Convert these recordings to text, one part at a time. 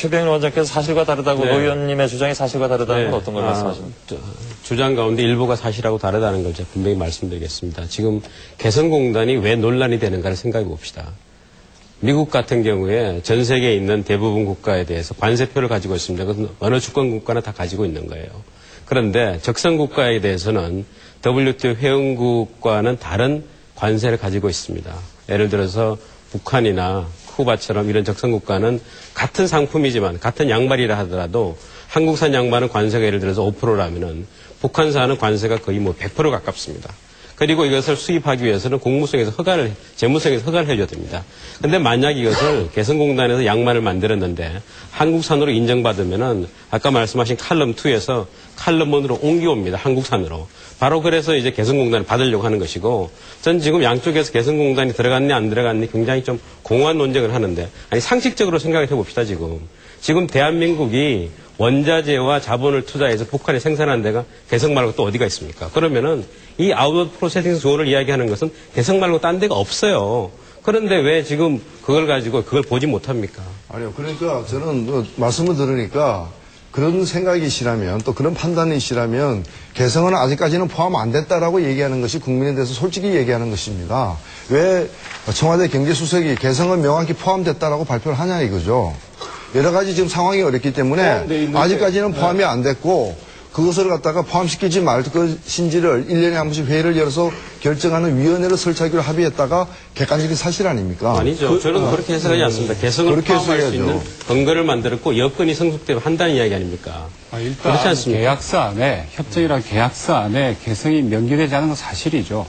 최병일 원장께서 사실과 다르다고 노 의원님의 주장이 사실과 다르다는 건 어떤 걸 말씀하십니까? 주장 가운데 일부가 사실하고 다르다는 걸 제가 분명히 말씀드리겠습니다. 지금 개성공단이 왜 논란이 되는가를 생각해 봅시다. 미국 같은 경우에 전 세계에 있는 대부분 국가에 대해서 관세표를 가지고 있습니다. 그것은 어느 주권 국가나 다 가지고 있는 거예요. 그런데 적성 국가에 대해서는 WTO 회원국과는 다른 관세를 가지고 있습니다. 예를 들어서 북한이나 쿠바처럼 이런 적성 국가는 같은 상품이지만 같은 양말이라 하더라도 한국산 양말은 관세가 예를 들어서 5%라면은 북한산은 관세가 거의 뭐 100% 가깝습니다. 그리고 이것을 수입하기 위해서는 공무성에서 재무성에서 허가를 해줘야 됩니다. 근데 만약 이것을 개성공단에서 양말을 만들었는데 한국산으로 인정받으면은 아까 말씀하신 칼럼 2에서 칼럼 1으로 옮겨옵니다. 한국산으로. 바로 그래서 이제 개성공단을 받으려고 하는 것이고, 전 지금 양쪽에서 개성공단이 들어갔니 안 들어갔니 굉장히 좀 공허한 논쟁을 하는데, 아니 상식적으로 생각을 해봅시다 지금. 지금 대한민국이 원자재와 자본을 투자해서 북한에 생산하는 데가 개성 말고 또 어디가 있습니까? 그러면은 이 아웃 프로세싱 존을 이야기하는 것은 개성 말고 딴 데가 없어요. 그런데 왜 지금 그걸 가지고 그걸 보지 못합니까? 아니요. 그러니까 저는 말씀을 들으니까 그런 생각이시라면 또 그런 판단이시라면 개성은 아직까지는 포함 안 됐다라고 얘기하는 것이 국민에 대해서 솔직히 얘기하는 것입니다. 왜 청와대 경제수석이 개성은 명확히 포함됐다라고 발표를 하냐 이거죠. 여러 가지 지금 상황이 어렵기 때문에 아직까지는 포함이 안 됐고 그것을 갖다가 포함시키지 말 것인지를 1년에 한 번씩 회의를 열어서 결정하는 위원회를 설치하기로 합의했다가 객관적인 사실 아닙니까? 아니죠. 저는 그렇게 해석하지 않습니다. 개성을 포함할 수 있는 근거를 만들었고 여건이 성숙되면 한다는 이야기 아닙니까? 일단 그렇지 않습니까? 계약서 안에 협정이란 계약서 안에 개성이 명기되지 않은 건 사실이죠.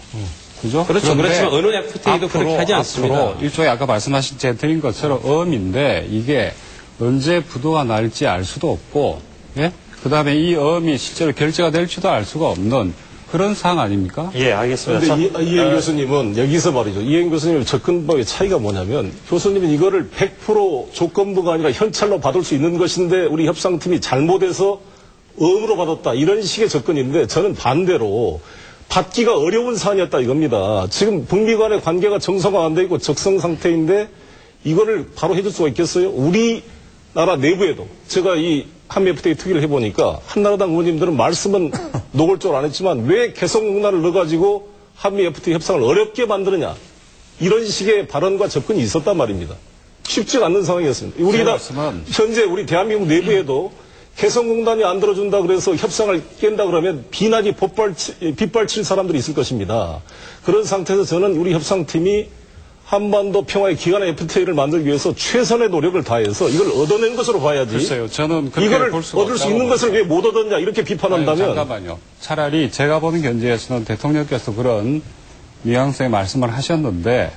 그죠? 그렇죠. 그렇지만 어느 FTA도 그렇게 하지 않습니다. 일종의 아까 말씀하신 제 드린 것처럼 어음인데 이게 언제 부도가 날지 알 수도 없고, 예? 그 다음에 이 어음이 실제로 결제가 될지도 알 수가 없는 그런 사항 아닙니까? 예, 알겠습니다. 그런데 이행 교수님은 여기서 말이죠. 이행 교수님의 접근법의 차이가 뭐냐면 교수님은 이거를 100% 조건부가 아니라 현찰로 받을 수 있는 것인데 우리 협상팀이 잘못해서 어음으로 받았다. 이런 식의 접근인데 저는 반대로 받기가 어려운 사안이었다 이겁니다. 지금 북미 간의 관계가 정상화 안 돼 있고 적성 상태인데 이거를 바로 해줄 수가 있겠어요? 우리나라 내부에도 제가 이 한미 FTA 특위를 해보니까 한나라당 의원님들은 말씀은 노골적으로 안 했지만 왜 개성공단을 넣어가지고 한미 FTA 협상을 어렵게 만드느냐 이런 식의 발언과 접근이 있었단 말입니다. 쉽지 않는 상황이었습니다. 우리가 현재 우리 대한민국 내부에도 개성공단이 안 들어준다 그래서 협상을 깬다 그러면 비난이 빗발칠 사람들이 있을 것입니다. 그런 상태에서 저는 우리 협상팀이 한반도 평화의 기간의 FTA를 만들기 위해서 최선의 노력을 다해서 이걸 얻어낸 것으로 봐야지. 글쎄요. 저는 그렇게 이거를 볼 수가 얻을 수 있는 것을 왜 못 얻었냐 이렇게 비판한다면. 아니, 잠깐만요. 차라리 제가 보는 견지에서는 대통령께서 그런 뉘앙스의 말씀을 하셨는데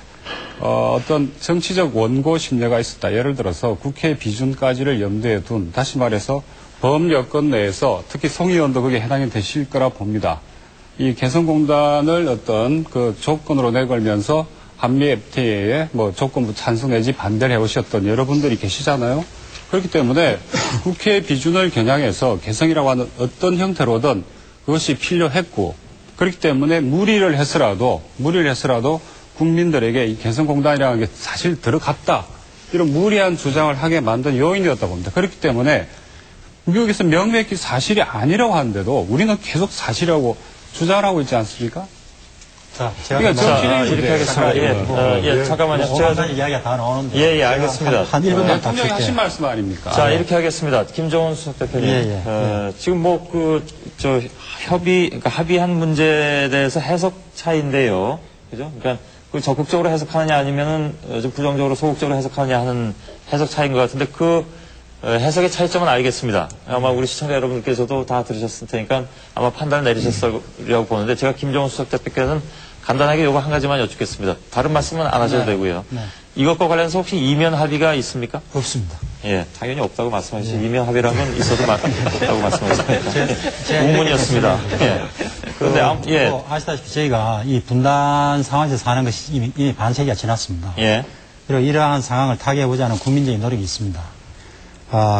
어떤 정치적 원고 심려가 있었다. 예를 들어서 국회 비준까지를 염두에 둔 다시 말해서 범여건 내에서 특히 송 의원도 그게 해당이 되실 거라 봅니다. 이 개성공단을 어떤 그 조건으로 내걸면서 한미 FTA에 뭐 조건부 찬성 내지 반대를 해오셨던 여러분들이 계시잖아요. 그렇기 때문에 국회 비준을 겨냥해서 개성이라고 하는 어떤 형태로든 그것이 필요했고 그렇기 때문에 무리를 해서라도 국민들에게 이 개성공단이라는 게 사실 들어갔다. 이런 무리한 주장을 하게 만든 요인이었다고 봅니다. 그렇기 때문에 미국에서 명백히 사실이 아니라고 하는데도 우리는 계속 사실이라고 주장을 하고 있지 않습니까? 자, 제가 그러니까 정치는 이렇게 하겠습니다. 잠깐만요. 제가 이야기가 다 나오는데. 예, 알겠습니다. 한 1분만 대통령이 하신 말씀 아닙니까? 자, 이렇게 하겠습니다. 김정은 수석 대표님. 지금 뭐 그러니까 합의한 문제에 대해서 해석 차이인데요. 그죠? 그러니까 그 적극적으로 해석하느냐 아니면은 좀 부정적으로 소극적으로 해석하느냐 하는 해석 차이인 것 같은데 그 해석의 차이점은 알겠습니다. 아마 우리 시청자 여러분께서도 다 들으셨을 테니까 아마 판단을 내리셨으려고 보는데 제가 김정은 수석 대표께서는 간단하게 요거 한 가지만 여쭙겠습니다. 다른 말씀은 안 하셔도 되고요. 이것과 관련해서 혹시 이면 합의가 있습니까? 없습니다. 예, 당연히 없다고 말씀하시죠. 이면 합의라는 건 있어도 없다고 말씀하셨습니다. 우문이었습니다. 예. 그런데 아시다시피 저희가 이 분단 상황에서 사는 것이 이미 반세기가 지났습니다. 예. 그리고 이러한 상황을 타개해보자는 국민적인 노력이 있습니다.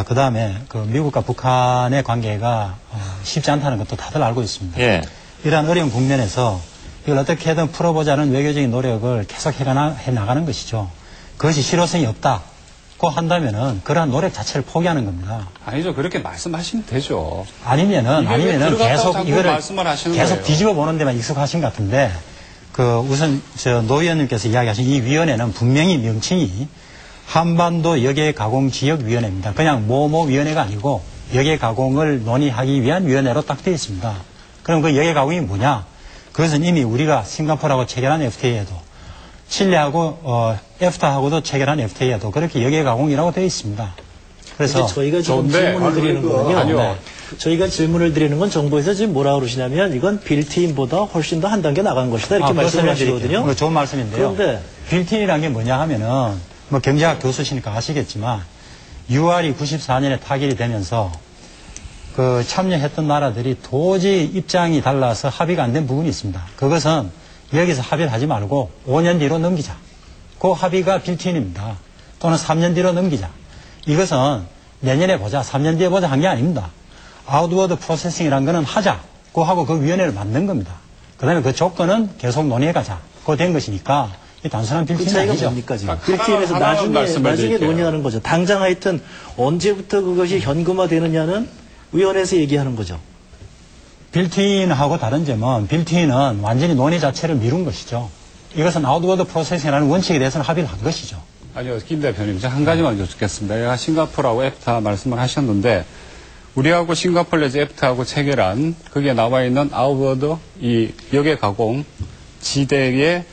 그 다음에 그 미국과 북한의 관계가 쉽지 않다는 것도 다들 알고 있습니다. 예. 이러한 어려운 국면에서 이걸 어떻게든 풀어보자는 외교적인 노력을 계속 해 나가는 것이죠. 그것이 실효성이 없다. 고 한다면은 그러한 노력 자체를 포기하는 겁니다. 아니죠. 그렇게 말씀하시면 되죠. 아니면은 계속 이거를 말씀을 계속 뒤집어 보는 데만 익숙하신 것 같은데 우선 노 의원님께서 이야기하신 이 위원회는 분명히 명칭이 한반도 역외가공지역위원회입니다. 그냥 위원회가 아니고 역외가공을 논의하기 위한 위원회로 딱 되어 있습니다. 그럼 그 역외가공이 뭐냐? 그것은 이미 우리가 싱가포르하고 체결한 FTA에도 칠레하고 에프타하고도 체결한 FTA에도 그렇게 역외가공이라고 되어 있습니다. 그래서 저희가 지금 질문을 드리는 거는요. 아니요. 저희가 질문을 드리는 건 정부에서 지금 뭐라고 그러시냐면 이건 빌트인보다 훨씬 더 한 단계 나간 것이다 이렇게 말씀을 하시거든요. 좋은 말씀인데요. 그런데 빌트인이라는 게 뭐냐 하면은 경제학 교수시니까 아시겠지만 6월이 94년에 타결이 되면서 참여했던 나라들이 도저히 입장이 달라서 합의가 안 된 부분이 있습니다. 그것은 여기서 합의를 하지 말고 5년 뒤로 넘기자. 그 합의가 빌트인입니다. 또는 3년 뒤로 넘기자. 이것은 내년에 보자, 3년 뒤에 보자 한 게 아닙니다. 아웃워드 프로세싱이라는 거는 하자. 그거 하고 그 위원회를 만든 겁니다. 그 다음에 그 조건은 계속 논의해 가자. 그거 된 것이니까 이 단순한 빌트인이 차이가 아니죠. 뭡니까 지금? 빌트인에서 나중에 논의하는 거죠. 당장 하여튼 언제부터 그것이 현금화되느냐는 위원회에서 얘기하는 거죠. 빌트인하고 다른 점은 빌트인은 완전히 논의 자체를 미룬 것이죠. 이것은 아웃워드 프로세싱이라는 원칙에 대해서는 합의를 한 것이죠. 아니요, 김 대표님, 제가 한 가지만 여쭙겠습니다. 제가 싱가포르하고 애프타 말씀을 하셨는데, 우리하고 싱가포르 내지 애프타하고 체결한, 거기에 나와 있는 아웃워드, 이 역외가공 지대의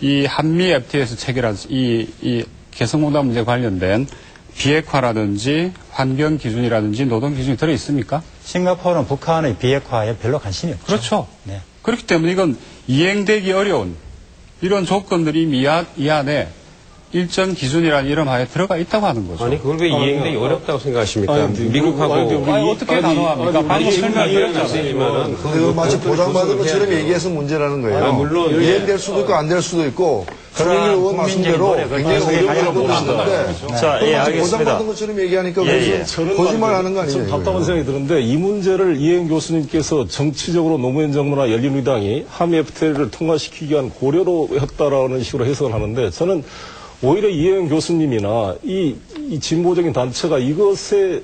이 한미 FTA에서 체결한 이 개성공단 문제 관련된 비핵화라든지 환경 기준이라든지 노동 기준이 들어 있습니까? 싱가포르는 북한의 비핵화에 별로 관심이 없죠. 그렇죠. 네. 그렇기 때문에 이건 이행되기 어려운 이런 조건들이 이 안에 일정 기준이라는 이름 하에 들어가 있다고 하는 거죠. 아니, 그걸 왜 이행되기 어렵다고 생각하십니까? 미국하고. 어떻게 단호합니까? 방금 설명드렸잖아요. 그 마치 보장받은 것처럼 얘기해서 문제라는 거예요. 물론 이해될 수도 있고 안 될 수도 있고 김영일 의원 말씀대로 굉장히 어려운 부분이 있는데 자, 예, 알겠습니다. 보장받은 것처럼 얘기하니까 무슨 거짓말하는 거 아니에요? 좀 답답한 생각이 드는데 이 문제를 이행 교수님께서 정치적으로 노무현 정부나 열린우리당이 한미 FTA를 통과시키기 위한 고려로 했다라는 식으로 해석을 하는데 저는 오히려 이혜영 교수님이나 이 진보적인 단체가 이것에